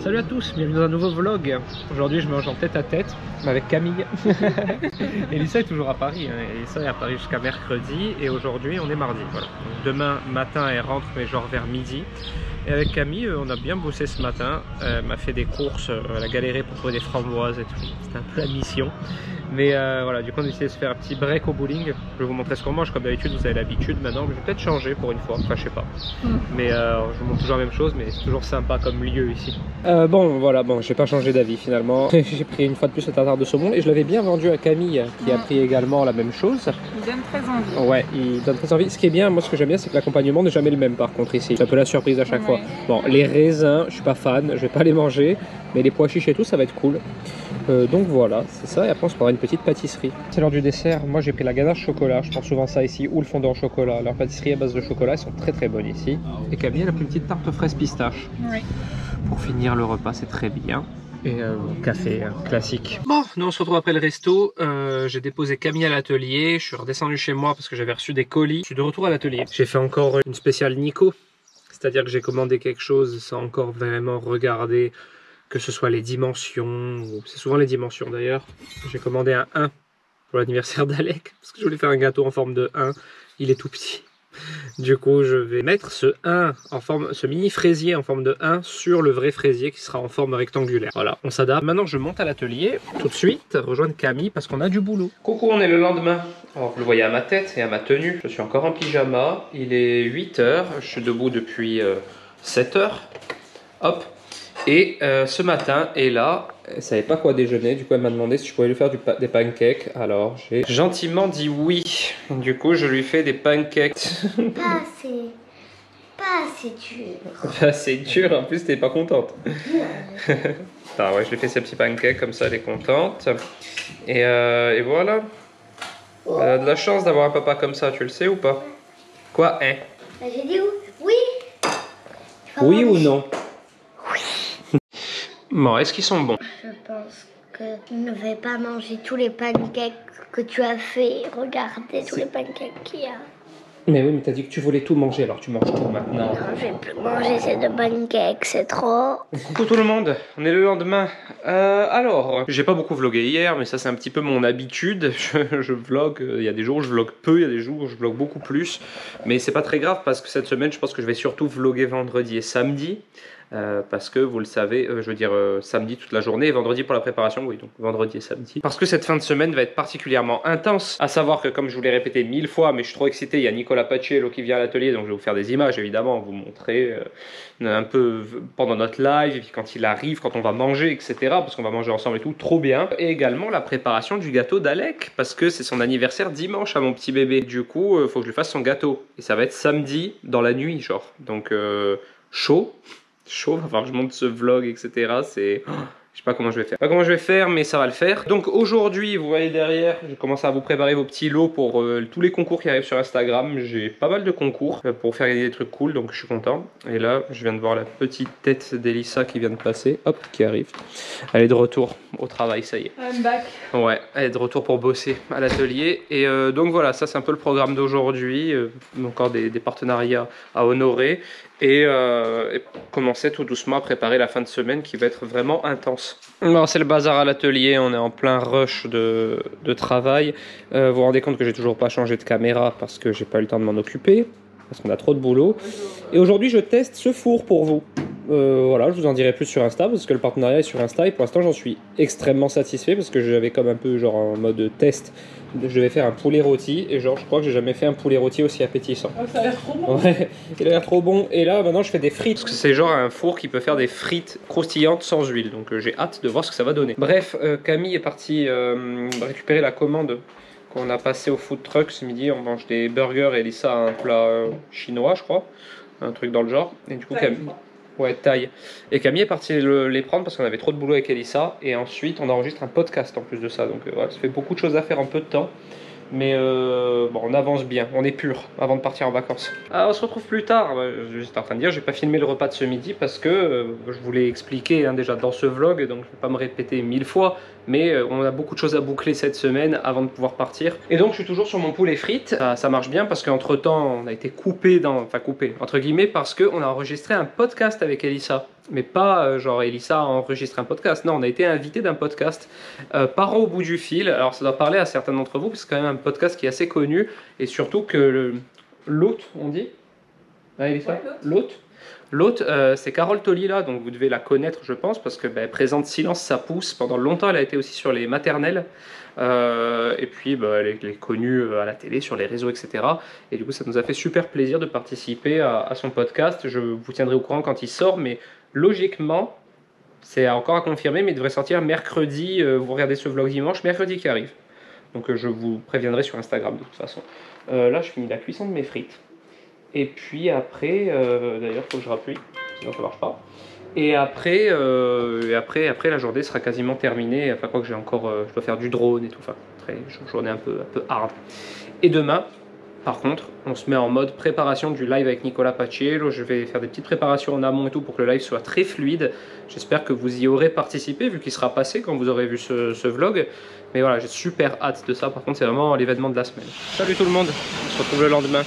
Salut à tous, bienvenue dans un nouveau vlog. Aujourd'hui je mange en tête à tête avec Camille. Elissa est toujours à Paris, hein. Elissa est à Paris jusqu'à mercredi et aujourd'hui on est mardi. Voilà. Donc, demain matin elle rentre mais genre vers midi. Et avec Camille on a bien bossé ce matin. Elle m'a fait des courses, elle a galéré pour trouver des framboises et tout. C'était un peu la mission. Mais voilà, du coup on a décidé de se faire un petit break au bowling. Je vais vous montrer ce qu'on mange comme d'habitude, vous avez l'habitude maintenant. Mais je vais peut-être changer pour une fois, enfin je sais pas. Mais je vous montre toujours la même chose, mais c'est toujours sympa comme lieu ici. Bon voilà, bon j'ai pas changé d'avis finalement. J'ai pris une fois de plus le tartare de saumon et je l'avais bien vendu à Camille qui a pris également la même chose. Il donne très envie. Ouais, il donne très envie. Ce qui est bien, moi ce que j'aime bien c'est que l'accompagnement n'est jamais le même par contre ici. C'est un peu la surprise à chaque fois. Bon, les raisins, je suis pas fan, je vais pas les manger, mais les pois chiches et tout ça va être cool. Donc voilà, c'est ça, et après on se prendra une petite pâtisserie. C'est l'heure du dessert, moi j'ai pris la ganache chocolat, je prends souvent ça ici, ou le fondant au chocolat. Leur pâtisserie à base de chocolat, elles sont très bonnes ici. Et Camille elle a pris une petite tarte aux fraises pistache. Oui. Pour finir le repas, c'est très bien. Et café classique. Bon, nous on se retrouve après le resto. J'ai déposé Camille à l'atelier, je suis redescendu chez moi parce que j'avais reçu des colis. Je suis de retour à l'atelier. J'ai fait encore une spéciale Nico, c'est-à-dire que j'ai commandé quelque chose sans encore vraiment regarder que ce soit les dimensions, c'est souvent les dimensions d'ailleurs. J'ai commandé un 1 pour l'anniversaire d'Alec, parce que je voulais faire un gâteau en forme de 1, il est tout petit. Du coup je vais mettre ce 1 en forme, ce mini fraisier en forme de 1 sur le vrai fraisier qui sera en forme rectangulaire. Voilà, on s'adapte. Maintenant je monte à l'atelier, tout de suite, rejoindre Camille parce qu'on a du boulot. Coucou, on est le lendemain. Alors vous le voyez à ma tête et à ma tenue, je suis encore en pyjama, il est 8 h, je suis debout depuis 7 h. Hop. Et ce matin, Ella, elle savait pas quoi déjeuner, du coup elle m'a demandé si je pouvais lui faire des pancakes. Alors j'ai gentiment dit oui. Du coup je lui fais des pancakes. Pas assez dur. Pas assez dur, en plus t'es pas contente. Ah ouais, je lui fais ses petits pancakes, comme ça elle est contente. Et voilà. Elle a de la chance d'avoir un papa comme ça, tu le sais ou pas? Quoi, hein? J'ai dit oui. Oui ou non? Bon, est-ce qu'ils sont bons? Je pense que je ne vais pas manger tous les pancakes que tu as fait. Regardez tous les pancakes qu'il y a. Mais oui, mais t'as dit que tu voulais tout manger, alors tu manges tout maintenant. Non, je vais plus manger ces deux pancakes, c'est trop. Coucou tout le monde, on est le lendemain. Alors, j'ai pas beaucoup vlogué hier, mais ça c'est un petit peu mon habitude. Je vlog, il y a des jours où je vlog peu, il y a des jours où je vlog beaucoup plus. Mais c'est pas très grave parce que cette semaine, je pense que je vais surtout vlogger vendredi et samedi. Parce que vous le savez, je veux dire samedi toute la journée et vendredi pour la préparation, oui donc vendredi et samedi. Parce que cette fin de semaine va être particulièrement intense, à savoir que comme je vous l'ai répété 1000 fois, mais je suis trop excité, il y a Nicolas Paciello qui vient à l'atelier, donc je vais vous faire des images évidemment, vous montrer un peu pendant notre live, et puis quand il arrive, quand on va manger, etc. Parce qu'on va manger ensemble et tout, trop bien. Et également la préparation du gâteau d'Alec, parce que c'est son anniversaire dimanche à mon petit bébé. Du coup, faut que je lui fasse son gâteau. Et ça va être samedi dans la nuit, genre. Donc, chaud. Chaud, va falloir que je monte ce vlog, etc. C'est... je sais pas comment je vais faire. Pas comment je vais faire, mais ça va le faire. Donc aujourd'hui, vous voyez derrière, je commence à vous préparer vos petits lots pour tous les concours qui arrivent sur Instagram. J'ai pas mal de concours pour faire gagner des trucs cool, donc je suis content. Et là, je viens de voir la petite tête d'Elissa qui vient de passer. Hop, qui arrive. Elle est de retour au travail, ça y est. I'm back. Ouais, elle est de retour pour bosser à l'atelier. Et donc voilà, ça c'est un peu le programme d'aujourd'hui. Encore des partenariats à honorer. Et commencer tout doucement à préparer la fin de semaine qui va être vraiment intense. Alors c'est le bazar à l'atelier, on est en plein rush de travail. Vous vous rendez compte que j'ai toujours pas changé de caméra parce que j'ai pas eu le temps de m'en occuper, parce qu'on a trop de boulot. Et aujourd'hui je teste ce four pour vous. Voilà, je vous en dirai plus sur Insta parce que le partenariat est sur Insta et pour l'instant j'en suis extrêmement satisfait parce que j'avais comme un peu genre en mode test. Je vais faire un poulet rôti et genre je crois que j'ai jamais fait un poulet rôti aussi appétissant. Oh, ça a l'air trop bon. Ouais, il a l'air trop bon. Et là maintenant je fais des frites parce que c'est genre un four qui peut faire des frites croustillantes sans huile. Donc j'ai hâte de voir ce que ça va donner. Bref, Camille est partie récupérer la commande qu'on a passée au food truck ce midi. On mange des burgers et Lisa a un plat chinois je crois. Un truc dans le genre. Et du coup Camille... Ouais, taille. Et Camille est partie les prendre parce qu'on avait trop de boulot avec Elissa. Et ensuite, on enregistre un podcast en plus de ça. Donc, voilà, ça fait beaucoup de choses à faire en peu de temps. Mais bon, on avance bien, on est pur avant de partir en vacances. Ah, on se retrouve plus tard. J'étais en train de dire, j'ai pas filmé le repas de ce midi parce que je voulais expliquer déjà dans ce vlog, donc je vais pas me répéter 1000 fois. Mais on a beaucoup de choses à boucler cette semaine avant de pouvoir partir. Et donc je suis toujours sur mon poulet frites. Ça marche bien parce qu'entre temps on a été coupé, enfin coupé entre guillemets, parce qu'on a enregistré un podcast avec Elissa. Mais pas genre Elissa a enregistré un podcast. Non, on a été invité d'un podcast Parents au bout du fil. Alors ça doit parler à certains d'entre vous, parce que c'est quand même un podcast qui est assez connu. Et surtout que l'hôte, on dit hein, Elissa, l'hôte. L'autre, c'est Carole Tolila, donc vous devez la connaître, je pense, parce que elle présente Silence, ça pousse. Pendant longtemps, elle a été aussi sur les maternelles. Et puis, elle est connue à la télé, sur les réseaux, etc. Et du coup, ça nous a fait super plaisir de participer à son podcast. Je vous tiendrai au courant quand il sort, mais logiquement, c'est encore à confirmer, mais il devrait sortir mercredi. Vous regardez ce vlog dimanche, mercredi qui arrive. Donc, je vous préviendrai sur Instagram de toute façon. Là, je finis la cuisson de mes frites. Et puis après, d'ailleurs, il faut que je rappuie, sinon ça ne marche pas. Et après, la journée sera quasiment terminée. Enfin, quoi que j'ai encore, je dois faire du drone et tout. Enfin, journée un peu hard. Et demain, par contre, on se met en mode préparation du live avec Nicolas Paciello. Je vais faire des petites préparations en amont et tout pour que le live soit très fluide. J'espère que vous y aurez participé, vu qu'il sera passé quand vous aurez vu ce vlog. Mais voilà, j'ai super hâte de ça. Par contre, c'est vraiment l'événement de la semaine. Salut tout le monde, on se retrouve le lendemain.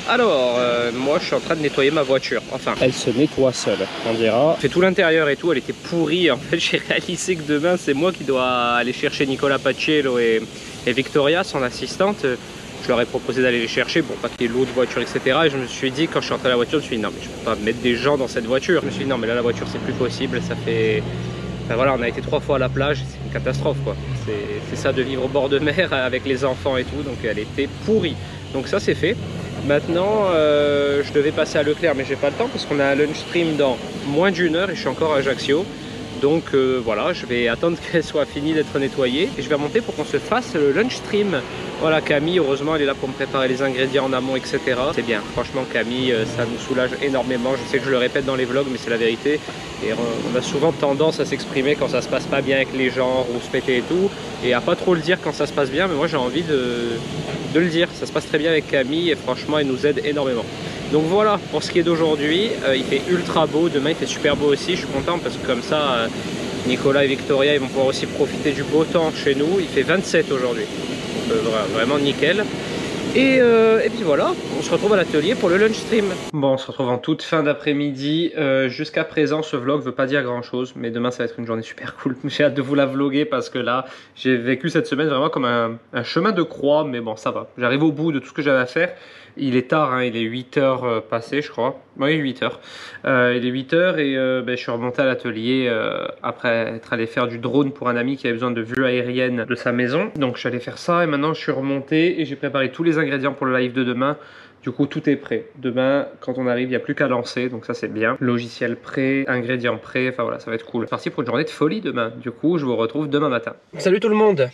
Alors, moi je suis en train de nettoyer ma voiture. Enfin, elle se nettoie seule, on dira. J'ai fait tout l'intérieur et tout, elle était pourrie. En fait, j'ai réalisé que demain, c'est moi qui dois aller chercher Nicolas Paciello et Victoria, son assistante. Je leur ai proposé d'aller les chercher, bon, pas qu'il y ait l'autre voiture, etc. Et je me suis dit, quand je suis rentré à la voiture, je me suis dit, non, mais je peux pas mettre des gens dans cette voiture. Je me suis dit, non, mais là, la voiture, c'est plus possible. Ça fait. Enfin, voilà, on a été 3 fois à la plage, c'est une catastrophe, quoi. C'est ça de vivre au bord de mer avec les enfants et tout, donc elle était pourrie. Donc ça, c'est fait. Maintenant, je devais passer à Leclerc, mais j'ai pas le temps parce qu'on a un lunch stream dans moins d'1 heure et je suis encore à Ajaccio. Donc voilà, je vais attendre qu'elle soit finie d'être nettoyée et je vais remonter pour qu'on se fasse le lunch stream. Voilà, Camille, heureusement, elle est là pour me préparer les ingrédients en amont, etc. C'est bien, franchement, Camille, ça nous soulage énormément. Je sais que je le répète dans les vlogs, mais c'est la vérité. Et on a souvent tendance à s'exprimer quand ça se passe pas bien avec les gens, ou se péter et tout, et à pas trop le dire quand ça se passe bien. Mais moi, j'ai envie de le dire. Ça se passe très bien avec Camille et franchement, elle nous aide énormément. Donc voilà pour ce qui est d'aujourd'hui. Il fait ultra beau, demain il fait super beau aussi. Je suis content parce que comme ça, Nicolas et Victoria ils vont pouvoir aussi profiter du beau temps chez nous. Il fait 27 aujourd'hui, vraiment nickel. Et puis voilà, on se retrouve à l'atelier pour le lunch stream. Bon, on se retrouve en toute fin d'après-midi. Jusqu'à présent, ce vlog veut pas dire grand chose, mais demain ça va être une journée super cool. J'ai hâte de vous la vlogger parce que là, j'ai vécu cette semaine vraiment comme un chemin de croix, mais bon, ça va. J'arrive au bout de tout ce que j'avais à faire. Il est tard, hein, il est 8 h passé, je crois. Oui, 8 h. Il est 8 h et je suis remonté à l'atelier après être allé faire du drone pour un ami qui avait besoin de vue aérienne de sa maison. Donc je suis allé faire ça et maintenant je suis remonté et j'ai préparé tous les ingrédients pour le live de demain. Du coup, tout est prêt. Demain, quand on arrive, il n'y a plus qu'à lancer, donc ça c'est bien. Logiciel prêt, ingrédients prêts, enfin voilà, ça va être cool. C'est parti pour une journée de folie demain. Du coup, je vous retrouve demain matin. Salut tout le monde,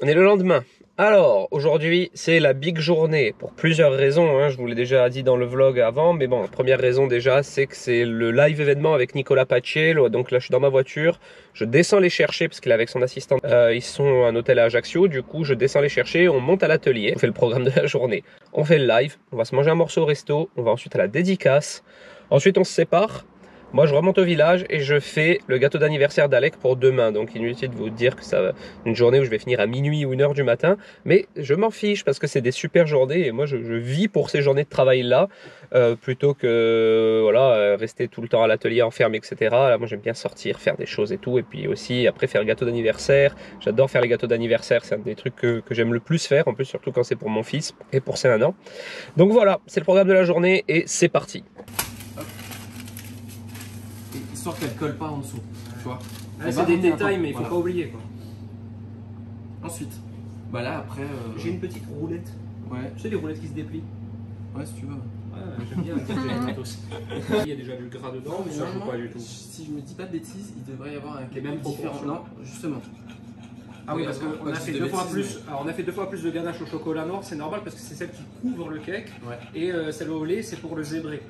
on est le lendemain. Alors, aujourd'hui, c'est la big journée pour plusieurs raisons, hein. Je vous l'ai déjà dit dans le vlog avant, mais bon, la première raison déjà, c'est que c'est le live événement avec Nicolas Paciello. Donc là, je suis dans ma voiture, je descends les chercher parce qu'il est avec son assistante. Ils sont à un hôtel à Ajaccio, du coup, je descends les chercher, on monte à l'atelier, on fait le programme de la journée. On fait le live, on va se manger un morceau au resto, on va ensuite à la dédicace. Ensuite, on se sépare. Moi, je remonte au village et je fais le gâteau d'anniversaire d'Alec pour demain. Donc, inutile de vous dire que ça va une journée où je vais finir à minuit ou 1 h du matin. Mais je m'en fiche parce que c'est des super journées et moi, je vis pour ces journées de travail-là plutôt que voilà, rester tout le temps à l'atelier enfermé, etc. Là, moi, j'aime bien sortir, faire des choses et tout. Et puis aussi, après, faire le gâteau d'anniversaire. J'adore faire les gâteaux d'anniversaire. C'est un des trucs que j'aime le plus faire. En plus, surtout quand c'est pour mon fils et pour ses 1 an. Donc voilà, c'est le programme de la journée et c'est parti. Histoire qu'elle colle pas en dessous, tu vois. C'est des détails, mais il faut pas oublier quoi. Ensuite, bah là après. J'ai une petite roulette. Ouais. Tu sais les roulettes qui se déplient. Ouais, si tu veux. Ouais, j'aime bien. Il y a déjà du gras dedans, mais ça joue pas du tout. Si je me dis pas de bêtises, il devrait y avoir un même différent. Non, justement. Ah oui, parce qu'on a fait 2 fois plus. Alors on a fait 2 fois plus de ganache au chocolat noir, c'est normal parce que c'est celle qui couvre le cake. Ouais. Et celle au lait, c'est pour le zébré.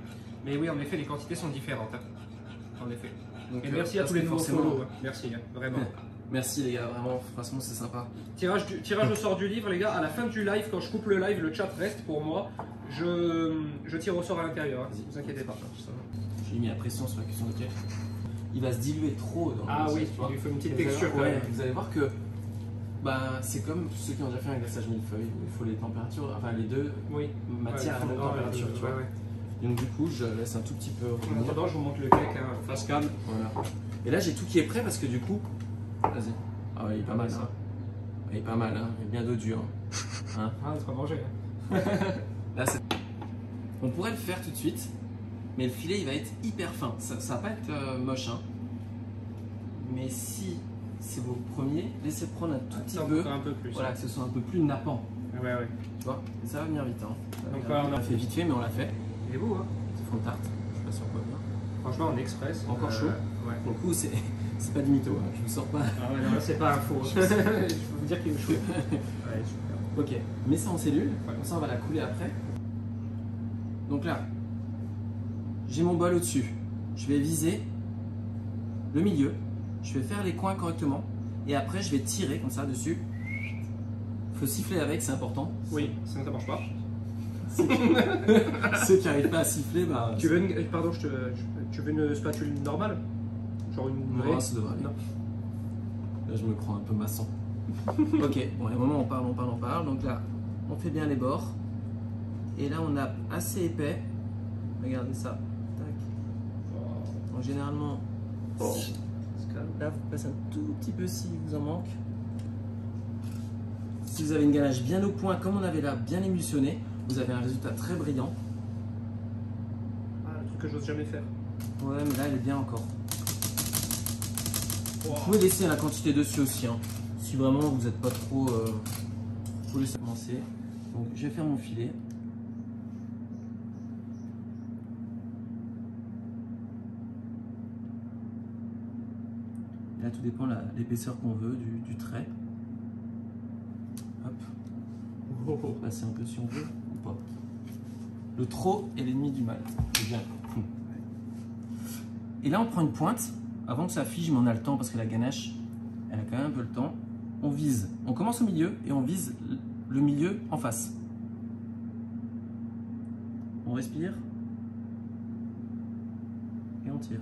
Mais oui, en effet, les quantités sont différentes. Hein. En effet. Donc, et merci à tous les nouveaux follow. Merci, hein, vraiment. Merci les gars, vraiment, franchement c'est sympa. Tirage au sort du livre, les gars. À la fin du live, quand je coupe le live, le chat reste pour moi. Je tire au sort à l'intérieur, hein, ne vous inquiétez pas. J'ai mis la pression sur la cuisson de cake. Il va se diluer trop dans le oui, il lui faut une petite texture. Vous allez voir que bah, c'est comme ceux qui ont déjà fait un glaçage millefeuille où il faut les températures, enfin les deux matières à la même température, tu vois. Et donc du coup, je laisse un tout petit peu revenir. En attendant, je vous montre le cake, hein, face cam. Voilà. Et là, j'ai tout qui est prêt parce que du coup, vas-y. Ah ouais, il est pas mal, ça. Il est pas mal, hein. Il est bien dodu, hein. Ah, on sera mangé. Là, on pourrait le faire tout de suite, mais le filet, il va être hyper fin. Ça va pas être moche, hein. Mais si c'est vos premiers, laissez prendre un tout petit peu. Un peu plus. Voilà, que ce soit un peu plus nappant. Ouais. Tu vois, et ça va venir vite, hein. Donc, on a fait vite fait, mais on l'a fait. Il est beau, hein. C'est fond de tarte. Je sais pas si on peut bien. Franchement, en express. Encore chaud. Ouais. Pour le coup, c'est pas du mytho, hein. Je vous sors pas. Ah ouais, non, là, c'est pas un faux. Je peux vous dire qu'il est chaud. Ouais, super. Ok, mets ça en cellule, comme ça on va la couler après. Donc là, j'ai mon bol au-dessus. Je vais viser le milieu, je vais faire les coins correctement et après je vais tirer comme ça dessus. Il faut siffler avec, c'est important. Oui, sinon ça marche pas. Ceux qui n'arrivent pas à siffler, bah. Tu veux une, pardon, tu veux une spatule normale? Genre une vraie? Non, ça devrait aller. Non. Là, je me crois un peu maçon. Ok, bon, à un moment on parle. Donc là, on fait bien les bords. Et là, on a assez épais. Regardez ça. Tac. Donc, généralement, là, vous passez un tout petit peu si vous en manque. Si vous avez une ganache bien au point, comme on avait là, bien émulsionné, vous avez un résultat très brillant. Ah, le truc que j'ose jamais faire. Ouais, mais là, elle est bien encore. Vous pouvez laisser la quantité dessus aussi, hein. Si vraiment vous n'êtes pas trop, vous pouvez laisser commencer. Donc je vais faire mon filet. Et là tout dépend de l'épaisseur qu'on veut du trait. Hop. On peut passer un peu si on veut ou pas. Le trop est l'ennemi du mal. C'est bien. Et là on prend une pointe. Avant que ça fige, mais on a le temps parce que la ganache, elle a quand même un peu le temps. On vise, on commence au milieu et on vise le milieu en face. On respire et on tire.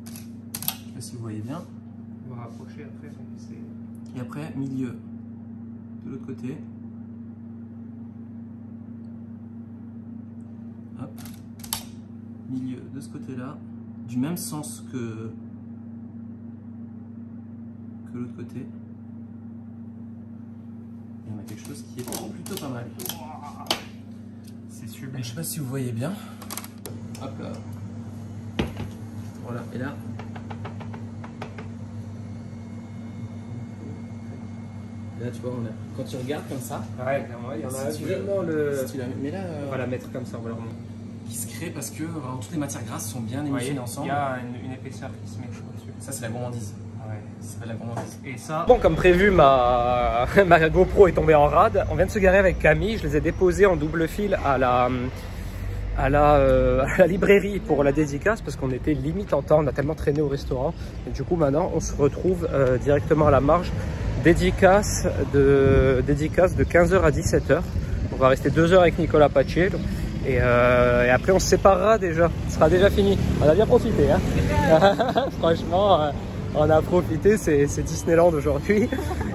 Je sais pas si vous voyez bien. On va rapprocher après. Et après, milieu de l'autre côté. Hop. Milieu de ce côté-là. Du même sens que l'autre côté. Et on a quelque chose qui est plutôt pas mal. C'est super. Je sais pas si vous voyez bien. Hop là. Voilà, et là. Là, tu vois, quand tu regardes comme ça. Ouais, il y en a vraiment le. Mais là, on va la mettre comme ça, on va la remonter. Qui se crée parce que toutes les matières grasses sont bien émulsionnées ensemble. Il y a une épaisseur qui se met dessus. Ça, c'est la gourmandise. Ouais. Ça s'appelle la gourmandise. Et ça. Bon, comme prévu, ma GoPro est tombée en rade. On vient de se garer avec Camille. Je les ai déposés en double fil à la librairie pour la dédicace parce qu'on était limite en temps. On a tellement traîné au restaurant. Et du coup, maintenant, on se retrouve directement à la marge. Dédicace de 15h à 17h. On va rester 2 heures avec Nicolas Paciello. Et après on se séparera déjà, ce sera déjà fini. On a bien profité, hein. Franchement, on a profité, c'est Disneyland aujourd'hui.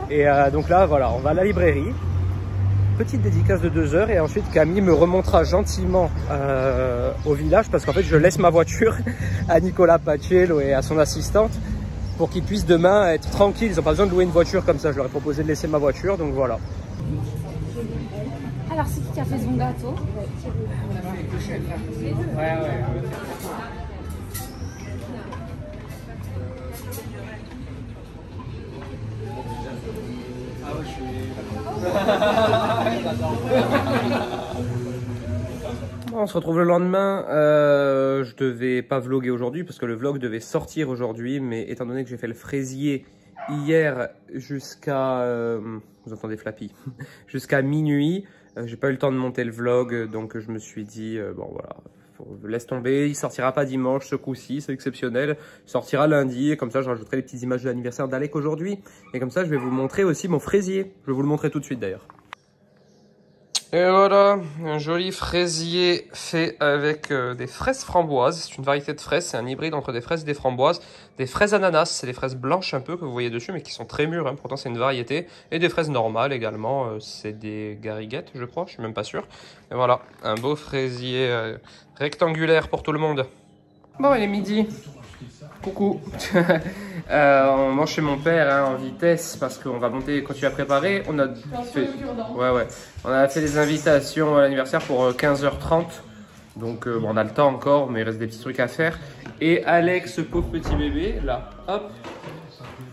Et donc là, voilà, on va à la librairie. Petite dédicace de 2 heures et ensuite Camille me remontera gentiment au village parce qu'en fait je laisse ma voiture à Nicolas Paciello et à son assistante pour qu'ils puissent demain être tranquilles. Ils n'ont pas besoin de louer une voiture comme ça, je leur ai proposé de laisser ma voiture, donc voilà. Alors, c'est qui a fait son gâteau? Ouais. Bon, on se retrouve le lendemain. Je devais pas vlogger aujourd'hui parce que le vlog devait sortir aujourd'hui, mais étant donné que j'ai fait le fraisier hier jusqu'à vous entendez Flappy jusqu'à minuit, j'ai pas eu le temps de monter le vlog, donc je me suis dit bon voilà, laisse tomber, il sortira pas dimanche ce coup-ci, c'est exceptionnel, il sortira lundi et comme ça je rajouterai les petites images de l'anniversaire d'Alec aujourd'hui et comme ça je vais vous montrer aussi mon fraisier, je vais vous le montrer tout de suite d'ailleurs. Et voilà, un joli fraisier fait avec des fraises framboises. C'est une variété de fraises, c'est un hybride entre des fraises et des framboises. Des fraises ananas, c'est des fraises blanches un peu que vous voyez dessus, mais qui sont très mûres, hein, pourtant c'est une variété. Et des fraises normales également, c'est des gariguettes je crois, je suis même pas sûr. Et voilà, un beau fraisier rectangulaire pour tout le monde. Bon, il est midi. Coucou. On mange chez mon père hein, en vitesse parce qu'on va monter quand tu as préparé. On a fait... ouais. On a fait des invitations à l'anniversaire pour 15h30. Donc bon, on a le temps encore, mais il reste des petits trucs à faire. Et Alex, ce pauvre petit bébé, là, hop,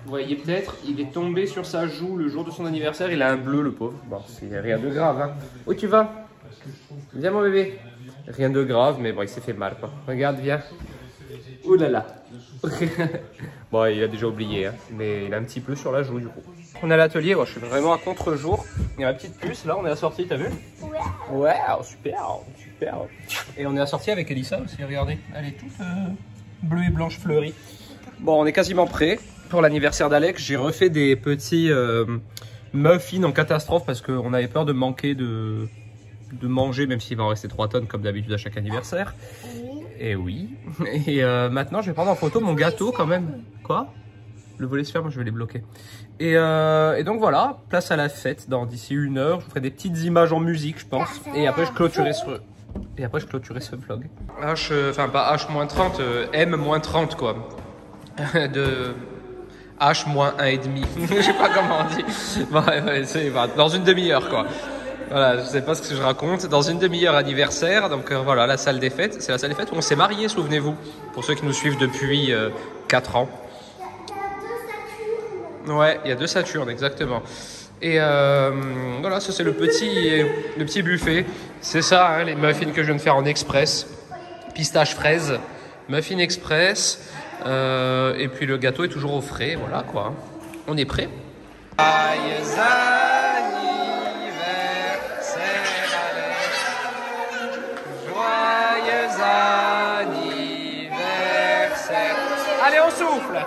vous voyez peut-être, il est tombé sur sa joue le jour de son anniversaire. Il a un bleu, le pauvre. Bon, c'est rien de grave. Hein. Où tu vas? Viens mon bébé. Rien de grave, mais bon, il s'est fait mal quoi. Regarde, viens. Ouh là là. Bon, il a déjà oublié, hein, mais il a un petit peu sur la joue du coup. On est à l'atelier, je suis vraiment à contre-jour. Il y a ma petite puce, là on est assorti, t'as vu? Ouais, super. Et on est assorti avec Elissa aussi, regardez. Elle est toute bleue et blanche fleurie. Bon, on est quasiment prêt pour l'anniversaire d'Alex. J'ai refait des petits muffins en catastrophe parce qu'on avait peur de manquer de manger, même s'il va en rester 3 tonnes comme d'habitude à chaque anniversaire. Et oui. Et maintenant, je vais prendre en photo mon gâteau quand même. Quoi? Le volet se ferme, je vais les bloquer. Et donc voilà, place à la fête d'ici 1 heure. Je vous ferai des petites images en musique, je pense. Et après, je clôturerai ce vlog. Enfin pas H-30, M-30 quoi. De H-1,5. Je sais pas comment on dit. Dans une demi-heure quoi. Voilà, je sais pas ce que je raconte. Dans une demi-heure anniversaire, donc voilà, la salle des fêtes. C'est la salle des fêtes où on s'est mariés, souvenez-vous. Pour ceux qui nous suivent depuis 4 ans. Ouais, il y a 2 Saturnes, exactement. Et voilà, ça c'est le petit buffet. C'est ça, hein, les muffins que je viens de faire en express. Pistache fraise, muffin express. Et puis le gâteau est toujours au frais, voilà quoi. On est prêt. Allez, on souffle.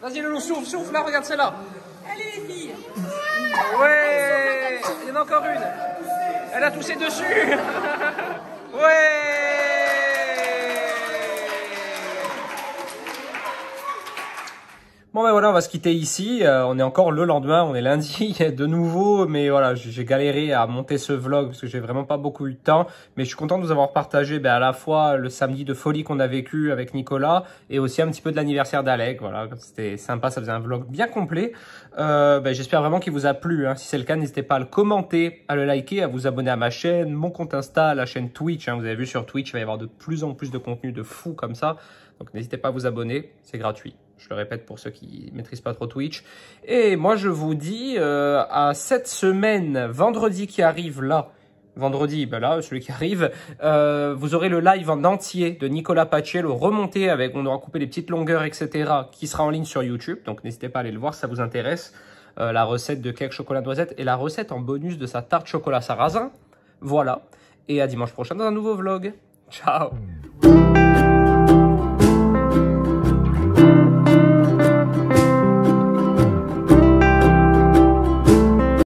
Vas-y, Loulou, souffle là, regarde celle-là. Allez les filles. Ouais, il y en a encore une. Elle a toussé dessus. Ouais. Bon ben voilà, on va se quitter ici. On est encore le lendemain, on est lundi de nouveau, mais voilà, j'ai galéré à monter ce vlog parce que j'ai vraiment pas beaucoup eu de temps. Mais je suis content de vous avoir partagé à la fois le samedi de folie qu'on a vécu avec Nicolas et aussi un petit peu de l'anniversaire d'Alec. Voilà, c'était sympa, ça faisait un vlog bien complet. J'espère vraiment qu'il vous a plu. Hein. Si c'est le cas, n'hésitez pas à le commenter, à le liker, à vous abonner à ma chaîne, mon compte Insta, la chaîne Twitch. Hein. Vous avez vu sur Twitch, il va y avoir de plus en plus de contenu de fou comme ça. Donc n'hésitez pas à vous abonner, c'est gratuit. Je le répète pour ceux qui ne maîtrisent pas trop Twitch. Et moi, je vous dis à cette semaine, vendredi qui arrive là. Vendredi, là, celui qui arrive, vous aurez le live en entier de Nicolas Paciello remonté avec, on aura coupé les petites longueurs, etc. qui sera en ligne sur YouTube. Donc, n'hésitez pas à aller le voir si ça vous intéresse. La recette de cake chocolat noisette et la recette en bonus de sa tarte chocolat sarrasin. Voilà. Et à dimanche prochain dans un nouveau vlog. Ciao!